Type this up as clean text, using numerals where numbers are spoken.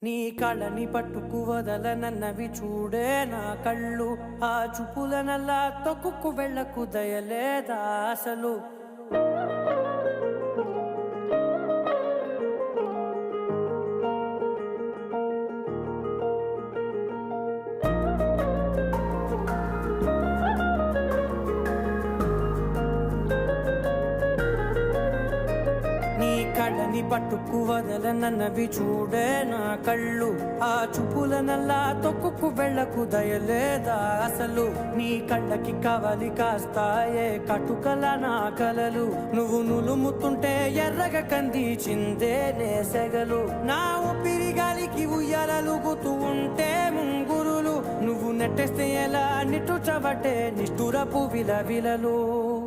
నీ కళ్ళని పట్టుకు వదలనన్నవి చూడే నా కళ్ళు. ఆ చూపులనల్లా తొక్కుకు వెళ్ళకు దయలేదా అసలు. కళ్ళని పట్టుకు వదలనన్నవి చూడే నా కళ్ళు. ఆ చూపులనల్లా తొక్కుకు వెళ్ళకు దయలేదా అసలు. నీ కళ్ళకి కవలి కాస్తాయే కటుకల నా కలలు. నువ్వు నులుముతుంటే ఎర్రగ కంది చిందే నేసెగలు. నా ఊపిరి గాలికి ఉయ్యాలలుగుతూ ఉంటే ముంగురులు. నువ్వు నెట్టేస్తే ఎలా నిట్టుచబట్టే నిష్ఠురపు విలవిలలు.